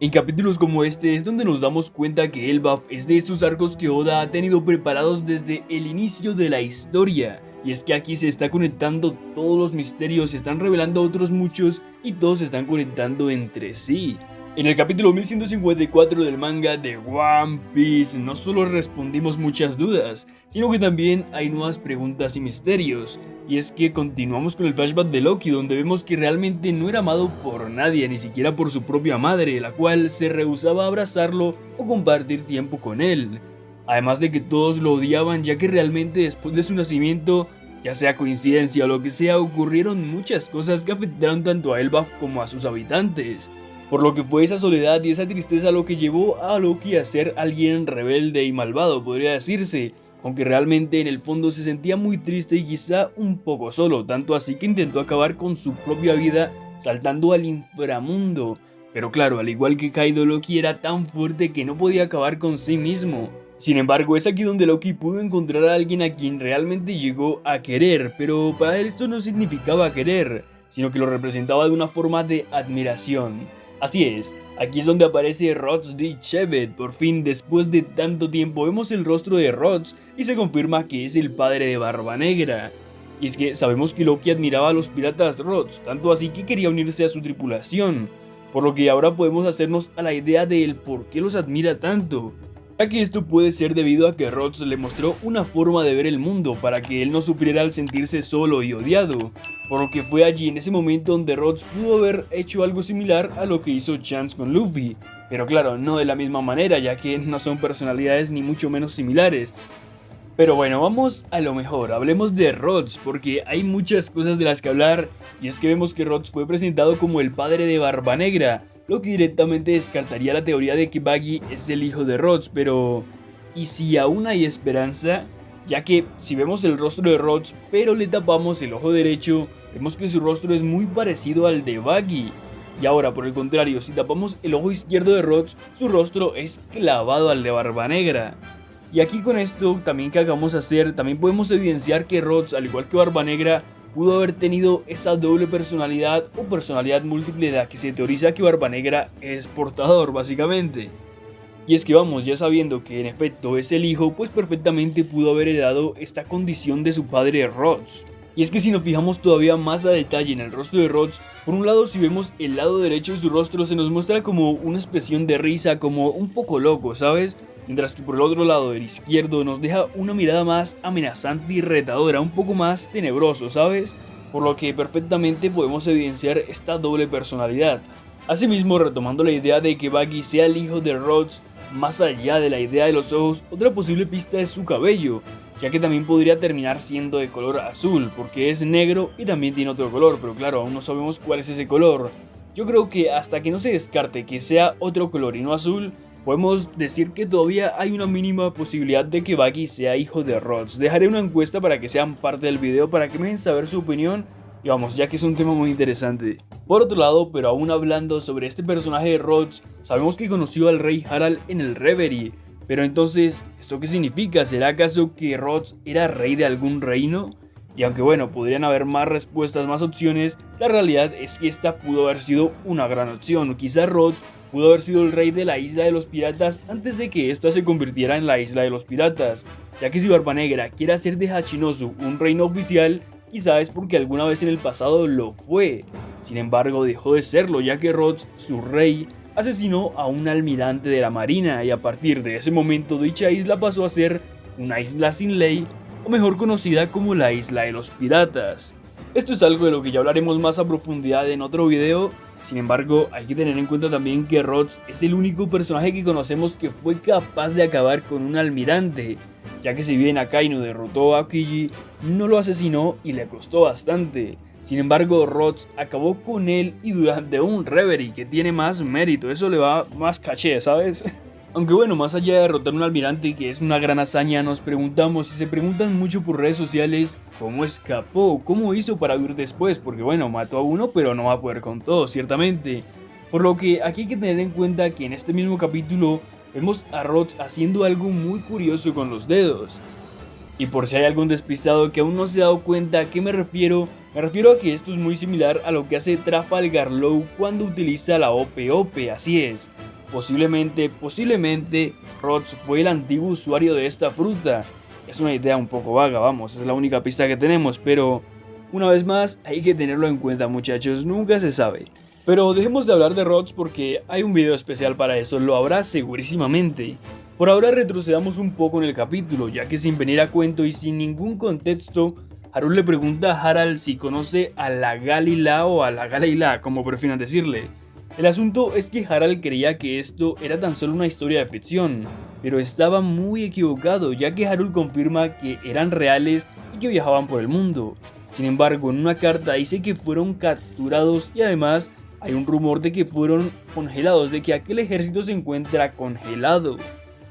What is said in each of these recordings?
En capítulos como este es donde nos damos cuenta que Elbaf es de estos arcos que Oda ha tenido preparados desde el inicio de la historia, y es que aquí se está conectando todos los misterios, se están revelando otros muchos y todos se están conectando entre sí. En el capítulo 1154 del manga de One Piece no solo respondimos muchas dudas, sino que también hay nuevas preguntas y misterios. Y es que continuamos con el flashback de Loki, donde vemos que realmente no era amado por nadie, ni siquiera por su propia madre, la cual se rehusaba a abrazarlo o compartir tiempo con él. Además de que todos lo odiaban, ya que realmente después de su nacimiento, ya sea coincidencia o lo que sea, ocurrieron muchas cosas que afectaron tanto a Elbaf como a sus habitantes. Por lo que fue esa soledad y esa tristeza lo que llevó a Loki a ser alguien rebelde y malvado, podría decirse, aunque realmente en el fondo se sentía muy triste y quizá un poco solo, tanto así que intentó acabar con su propia vida saltando al inframundo. Pero claro, al igual que Kaido, Loki era tan fuerte que no podía acabar con sí mismo. Sin embargo, es aquí donde Loki pudo encontrar a alguien a quien realmente llegó a querer, pero para él esto no significaba querer, sino que lo representaba de una forma de admiración. Así es, aquí es donde aparece Rods D. Shevet. Por fin, después de tanto tiempo, vemos el rostro de Rods y se confirma que es el padre de Barba Negra. Y es que sabemos que Loki admiraba a los piratas Rods, tanto así que quería unirse a su tripulación, por lo que ahora podemos hacernos a la idea de el por qué los admira tanto. Ya que esto puede ser debido a que Rods le mostró una forma de ver el mundo para que él no sufriera al sentirse solo y odiado, por lo que fue allí en ese momento donde Rods pudo haber hecho algo similar a lo que hizo Chance con Luffy, pero claro, no de la misma manera, ya que no son personalidades ni mucho menos similares. Pero bueno, vamos a lo mejor, hablemos de Rods, porque hay muchas cosas de las que hablar, y es que vemos que Rods fue presentado como el padre de Barba Negra, lo que directamente descartaría la teoría de que Baggy es el hijo de Rods, pero ¿y si aún hay esperanza? Ya que si vemos el rostro de Rods, pero le tapamos el ojo derecho, vemos que su rostro es muy parecido al de Baggy. Y ahora, por el contrario, si tapamos el ojo izquierdo de Rods, su rostro es clavado al de Barba Negra. Y aquí con esto también que acabamos de hacer, también podemos evidenciar que Rods, al igual que Barba Negra, pudo haber tenido esa doble personalidad o personalidad múltiple de la que se teoriza que Barba Negra es portador, básicamente. Y es que vamos, ya sabiendo que en efecto es el hijo, pues perfectamente pudo haber heredado esta condición de su padre Rods. Y es que si nos fijamos todavía más a detalle en el rostro de Rods, por un lado si vemos el lado derecho de su rostro se nos muestra como una expresión de risa, como un poco loco, ¿sabes? Mientras que por el otro lado, el izquierdo, nos deja una mirada más amenazante y retadora, un poco más tenebroso, ¿sabes? Por lo que perfectamente podemos evidenciar esta doble personalidad. Asimismo, retomando la idea de que Baggy sea el hijo de Rods, más allá de la idea de los ojos, otra posible pista es su cabello, ya que también podría terminar siendo de color azul, porque es negro y también tiene otro color, pero claro, aún no sabemos cuál es ese color. Yo creo que hasta que no se descarte que sea otro color y no azul, podemos decir que todavía hay una mínima posibilidad de que Baggy sea hijo de Rods. Dejaré una encuesta para que sean parte del video para que me dejen saber su opinión. Y vamos, ya que es un tema muy interesante. Por otro lado, pero aún hablando sobre este personaje de Rods, sabemos que conoció al rey Harald en el Reverie. Pero entonces, ¿esto qué significa? ¿Será acaso que Rods era rey de algún reino? Y aunque bueno, podrían haber más respuestas, más opciones, la realidad es que esta pudo haber sido una gran opción. Quizás Rods pudo haber sido el rey de la isla de los piratas antes de que esta se convirtiera en la isla de los piratas, ya que si Barba Negra quiere hacer de Hachinosu un reino oficial, quizá es porque alguna vez en el pasado lo fue. Sin embargo, dejó de serlo, ya que Rods, su rey, asesinó a un almirante de la marina, y a partir de ese momento dicha isla pasó a ser una isla sin ley, o mejor conocida como la isla de los piratas. Esto es algo de lo que ya hablaremos más a profundidad en otro video. Sin embargo, hay que tener en cuenta también que Rods es el único personaje que conocemos que fue capaz de acabar con un almirante, ya que si bien Akainu derrotó a Aokiji, no lo asesinó y le costó bastante. Sin embargo, Rods acabó con él y durante un Reverie, que tiene más mérito, eso le va más caché, ¿sabes? Aunque bueno, más allá de derrotar a un almirante, que es una gran hazaña, nos preguntamos, y se preguntan mucho por redes sociales, ¿cómo escapó? ¿Cómo hizo para huir después? Porque bueno, mató a uno, pero no va a poder con todo, ciertamente. Por lo que aquí hay que tener en cuenta que en este mismo capítulo vemos a Rods haciendo algo muy curioso con los dedos. Y por si hay algún despistado que aún no se ha dado cuenta a qué me refiero a que esto es muy similar a lo que hace Trafalgar Law cuando utiliza la OP-OP, así es. Posiblemente, Rhodes fue el antiguo usuario de esta fruta. Es una idea un poco vaga, vamos, es la única pista que tenemos, pero una vez más hay que tenerlo en cuenta, muchachos, nunca se sabe. Pero dejemos de hablar de Rhodes porque hay un video especial para eso, lo habrá segurísimamente. Por ahora retrocedamos un poco en el capítulo, ya que sin venir a cuento y sin ningún contexto, Harold le pregunta a Harald si conoce a la Galila o a la Galaila, como prefieran decirle. El asunto es que Harald creía que esto era tan solo una historia de ficción, pero estaba muy equivocado, ya que Harold confirma que eran reales y que viajaban por el mundo. Sin embargo, en una carta dice que fueron capturados y además hay un rumor de que fueron congelados, de que aquel ejército se encuentra congelado.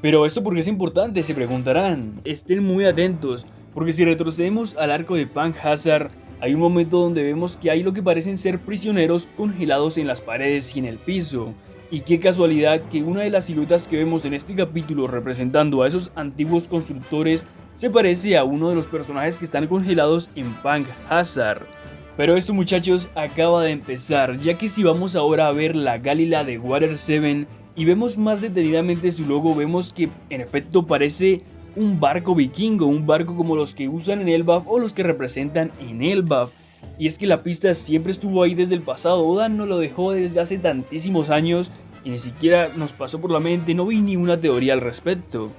Pero esto porque es importante, se preguntarán. Estén muy atentos, porque si retrocedemos al arco de Panhazar, hay un momento donde vemos que hay lo que parecen ser prisioneros congelados en las paredes y en el piso. Y qué casualidad que una de las siluetas que vemos en este capítulo representando a esos antiguos constructores se parece a uno de los personajes que están congelados en Panhazar. Pero esto, muchachos, acaba de empezar, ya que si vamos ahora a ver la Galila de Water 7 y vemos más detenidamente su logo, vemos que en efecto parece un barco vikingo, un barco como los que usan en Elbaf o los que representan en Elbaf. Y es que la pista siempre estuvo ahí desde el pasado, Oda nos lo dejó desde hace tantísimos años y ni siquiera nos pasó por la mente, no vi ni una teoría al respecto.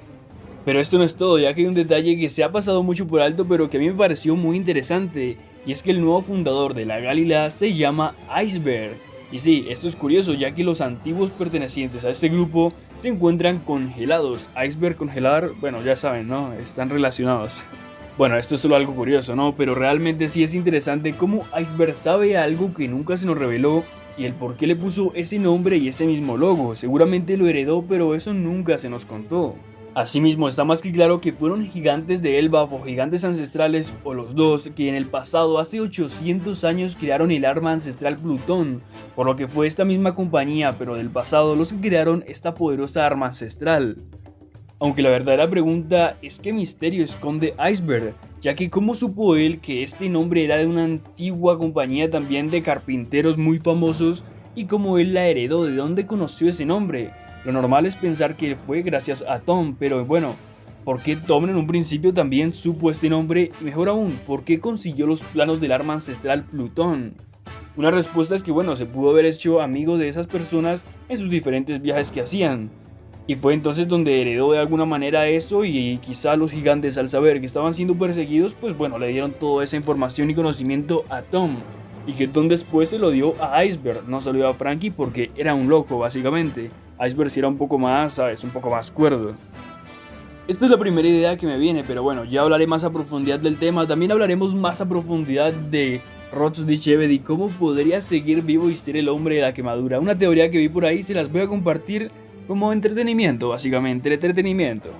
Pero esto no es todo, ya que hay un detalle que se ha pasado mucho por alto pero que a mí me pareció muy interesante, y es que el nuevo fundador de la Galila se llama Iceberg. Y sí, esto es curioso, ya que los antiguos pertenecientes a este grupo se encuentran congelados. Iceberg, congelar, bueno, ya saben, ¿no? Están relacionados. Bueno, esto es solo algo curioso, ¿no? Pero realmente sí es interesante cómo Iceberg sabe algo que nunca se nos reveló y el por qué le puso ese nombre y ese mismo logo. Seguramente lo heredó, pero eso nunca se nos contó. Asimismo, está más que claro que fueron gigantes de Elbaf o gigantes ancestrales o los dos que en el pasado, hace 800 años, crearon el arma ancestral Plutón, por lo que fue esta misma compañía, pero del pasado, los que crearon esta poderosa arma ancestral. Aunque la verdadera pregunta es qué misterio esconde Iceberg, ya que cómo supo él que este nombre era de una antigua compañía también de carpinteros muy famosos y cómo él la heredó, de dónde conoció ese nombre. Lo normal es pensar que fue gracias a Tom, pero bueno, ¿por qué Tom en un principio también supo este nombre? Y mejor aún, ¿por qué consiguió los planos del arma ancestral Plutón? Una respuesta es que bueno, se pudo haber hecho amigo de esas personas en sus diferentes viajes que hacían. Y fue entonces donde heredó de alguna manera eso y quizá los gigantes al saber que estaban siendo perseguidos, pues bueno, le dieron toda esa información y conocimiento a Tom. Y que Tom después se lo dio a Iceberg, no se lo dio a Frankie porque era un loco básicamente. Iceberg sí era un poco más, ¿sabes? Un poco más cuerdo. Esta es la primera idea que me viene, pero bueno, ya hablaré más a profundidad del tema. También hablaremos más a profundidad de Rhodes Disheved y cómo podría seguir vivo y ser el hombre de la quemadura. Una teoría que vi por ahí, se las voy a compartir como entretenimiento, básicamente, entretenimiento.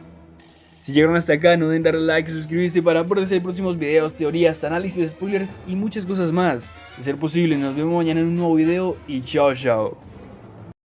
Si llegaron hasta acá, no duden darle like y suscribirse para poder hacer próximos videos, teorías, análisis, spoilers y muchas cosas más. De ser posible, nos vemos mañana en un nuevo video y chao chao.